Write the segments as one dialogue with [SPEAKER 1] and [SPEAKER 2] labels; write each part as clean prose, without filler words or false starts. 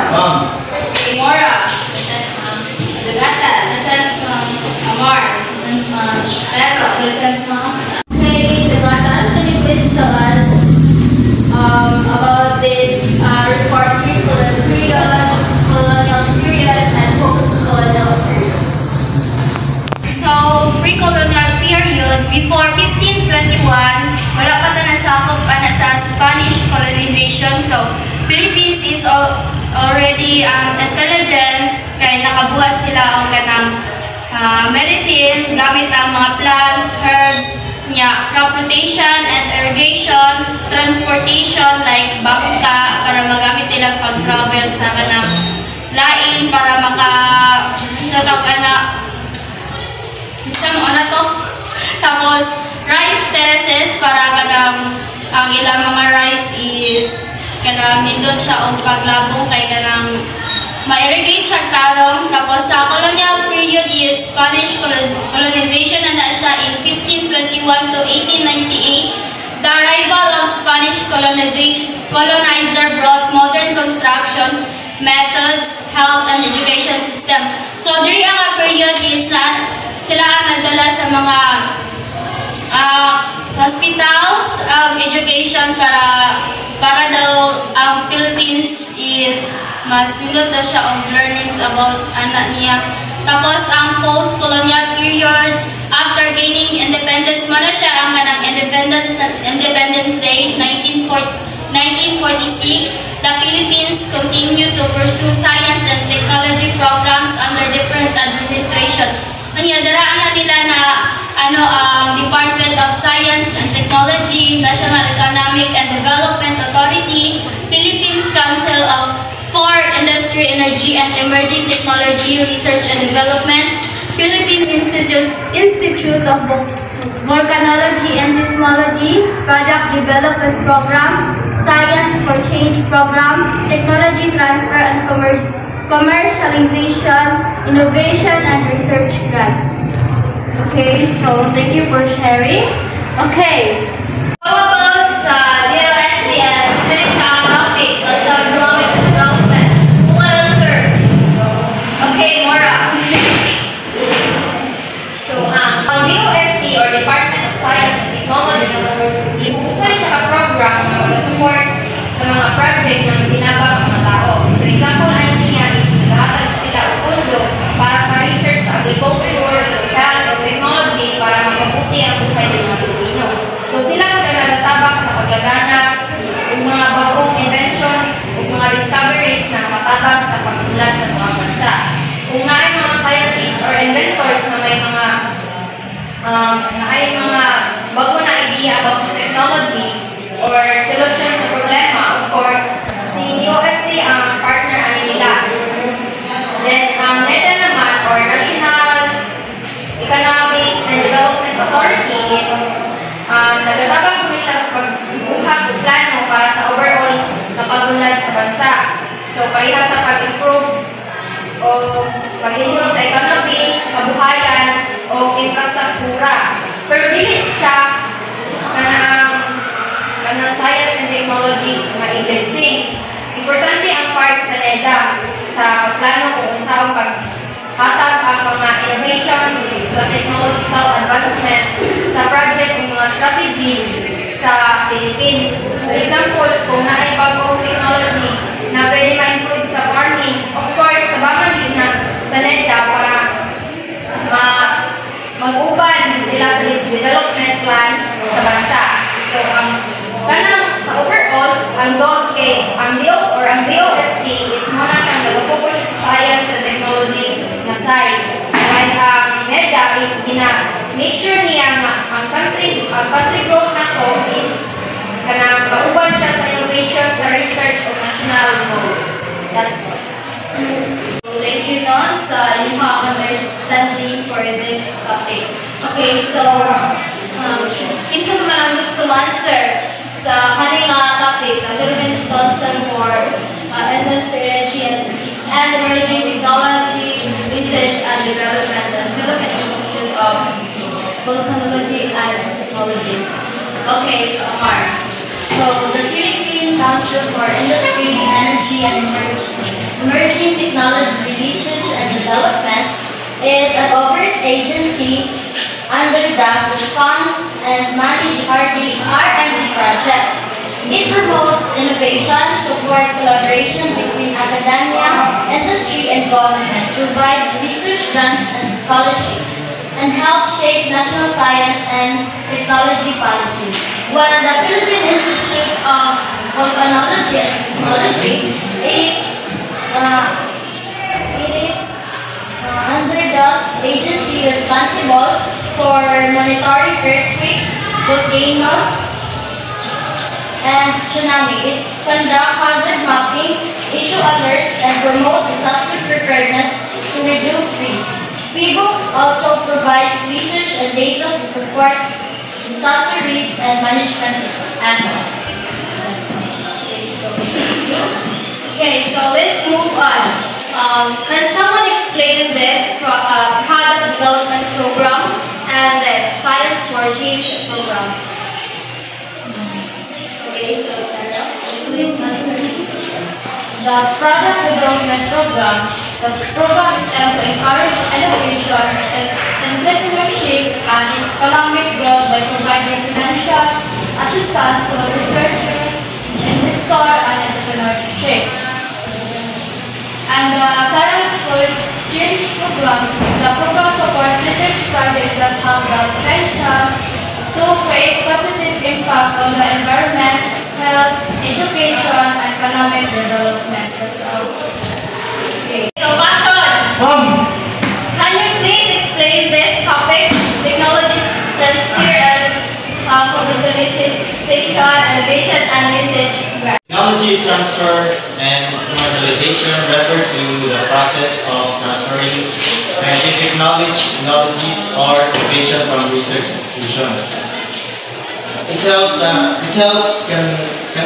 [SPEAKER 1] Mora, present Ma'am. Dagata, present Ma'am. Amar, present Ma'am. Pedro, present Ma'am.
[SPEAKER 2] Okay, Dagata, can you please tell us about this report pre-colonial period, colonial period, and post-colonial period?
[SPEAKER 1] So, pre-colonial period, before 1521, wala pa ta nasakop pa na sa Spanish colonization. So, Philippines is already intelligence, kaya nakabuhat sila ang kanang medicine gamit ang mga plants, herbs, crop rotation and irrigation, transportation like bangka para magamit nila pag-travel sa kanang lain para sa tapos rice terraces para kanang ang ilang mga rice is kanang nindot siya og paglabong kay kanang ma-irrigate siya tarong. Tapos sa colonial period is Spanish colonization na siya in 1521 to 1898. The arrival of Spanish colonizer brought modern construction methods, health, and education system. So diri ang period is na sila ang nagdala sa mga hospitals, education para daw ang Philippines is mas nilot na siya of learnings about anak niya. Tapos ang post-colonial period, after gaining independence, mo na siya ang kanang Independence Day, 1946. The Philippines continue to pursue science and technology programs under different administration. Daraan na nila na Department of Science and Technology, National Economic and Development Authority, Philippines Council for Industry, Energy, and Emerging Technology Research and Development, Philippine Institute of Volcanology and Seismology, Product Development Program, Science for Change Program, Technology Transfer and Commercialization, Innovation, and Research Grants. Okay, so thank you for sharing. Okay. How about sa DLSD and finish ang topic, National Economic Development? Kung ano, sir? Okay, Mora.
[SPEAKER 3] So, ang DOST or Department of Science and Technology is isa siya program na mag-support sa mga project na ginagawa ng mga tao. So, example na niya is naghahatag sila o pondo para sa research sa agriculture, health, o technology para mapabuti ang buhay ng mga Pilipino. So, sila na nagatabak sa paglaganap ng mga bagong inventions o mga discoveries na nakatabak sa pag-unlad sa mga bansa. Kung naay mga scientists or inventors na may mga bago na idea about sa technology or solution sa problema, of course, si DOST ang partner nila. Then, ang NEDA naman, or National Economic and Development Authority is nagatabang kami siya sa pagbuhat o plano para sa overall na pag-unlad sa bansa. So, pareha sa pag-improve o pag-improve sa economy, kabuhayan, o infrastruktura. Pero dili siya kanang science and technology na agency. Importante ang part sa NEDA sa pagplano kung unsaong paghatag ang mga innovations sa technological advancement sa project ng mga strategies sa Philippines. So examples, kung naay bagong technology na pwede ma-improve sa farming, of course, sabaman din na sa NEDA para mag-uban sila sa development plan sa bansa. So, sa overall, ang DOST ang DOST is muna siyang nag-focus sa science and technology na side. While ang NEDA is make sure niya ang country growth na to is kauban siya sa innovation, sa research of national goals. That's all.
[SPEAKER 1] Thank you, Nos. You have understanding for this topic. Okay, so, isa naman ang gusto answer sa kaning topic, the Philippines Council for Industry, Energy, and Emerging Technology, Research and Development, and Philippine Institute of Volcanology and Seismology. Okay, so Amar. So, the Philippine Council for Industry, Energy, and Emerging Emerging Technology Research and Development is a government agency under DAS that funds and manages R&D projects. It promotes innovation, support collaboration between academia, industry, and government, provide research grants and scholarships, and help shape national science and technology policy. While the Philippine Institute of Volcanology and Seismology, it is under the agency responsible for monitoring earthquakes, volcanoes, and tsunami. It conducts hazard mapping, issue alerts, and promote disaster preparedness to reduce risk. PBOOKS also provides research and data to support disaster risk and management efforts.
[SPEAKER 3] Okay, so let's move on. Can someone explain this product development program and the Science for Change program? Okay, so Tara, please answer.
[SPEAKER 1] The Product Development Program, the program is aimed to encourage innovation and entrepreneurship and economic growth by providing financial assistance to researchers, investor, and entrepreneurship. And the Science for Change program, the program supports research projects that have the potential to create positive impact on the environment, health, education, and economic development. That's all.
[SPEAKER 3] Okay, so Passion, can you please explain this topic, technology transfer and commercialization, innovation, and research grant?
[SPEAKER 4] Technology transfer and commercialization refer to the process of transferring scientific knowledge, technologies, or innovation from research institutions. It can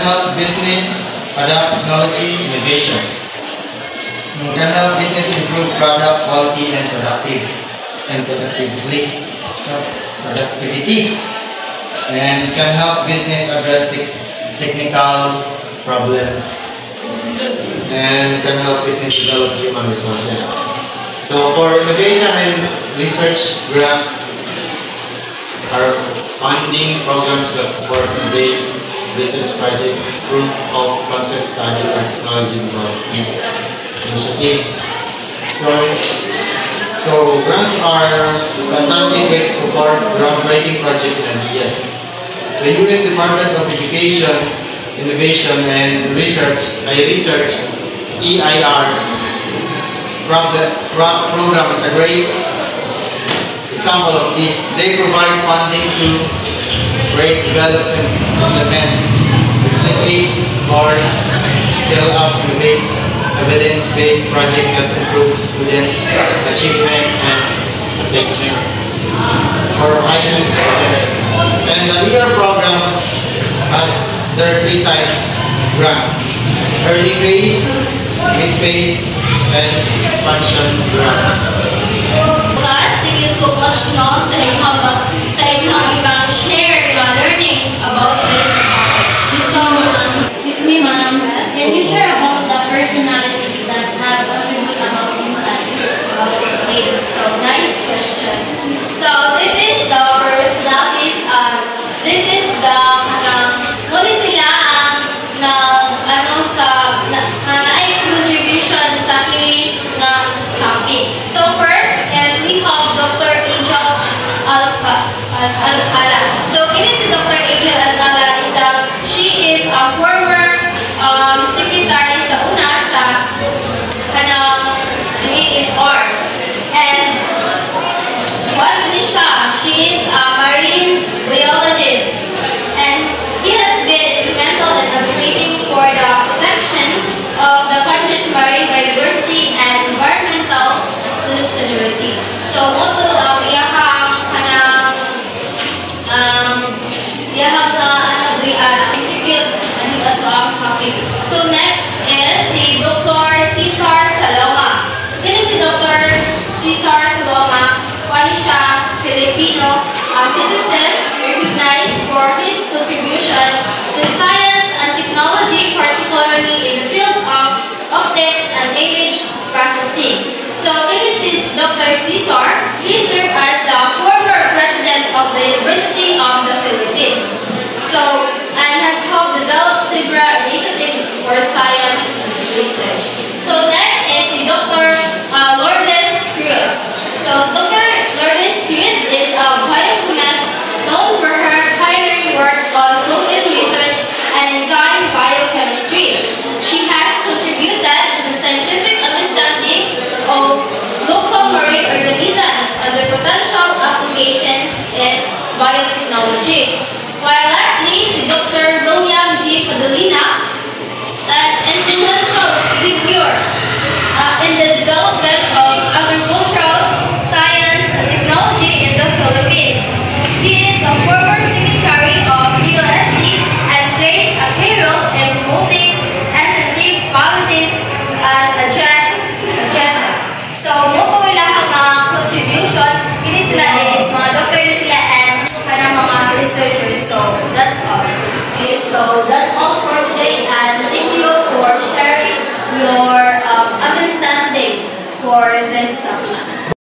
[SPEAKER 4] help business adapt technology innovations. It can help business improve product quality and productivity, and can help business address technical problem, and can help business develop human resources. So for innovation and research grants are funding programs that support innovative research project, proof of concept study, or technology development initiatives. So grants are a fantastic way to support groundbreaking project and ideas. The U.S. Department of Education, Innovation and Research EIR program is a great example of this. They provide funding to create, develop, and implement replicate, course, scale up, innovate, evidence-based project that improves students' achievement and attainment for high needs students. And the EIR program has 3 types grants: early phase, mid phase, and expansion grants.
[SPEAKER 3] Class, thank you so much no, sa inyong ibang share your learnings about this topic. So,
[SPEAKER 1] Excuse me, ma'am. Can you share about the personalities that have attribute about these studies?
[SPEAKER 3] okay, so nice question. So this is the personalities. This is the muli sila ang sa contribution sa aking topic. So first is we have Dr. Angel Alcala. So ini si Dr. Angel Alcala is she is a former secretary sa una sa kanang ANR. And what is siya? She is a marine biologist. And he has been instrumental in advocating for the protection of the country's marine biodiversity and environmental sustainability. So, also ang iyahang kanang
[SPEAKER 1] understanding for this topic.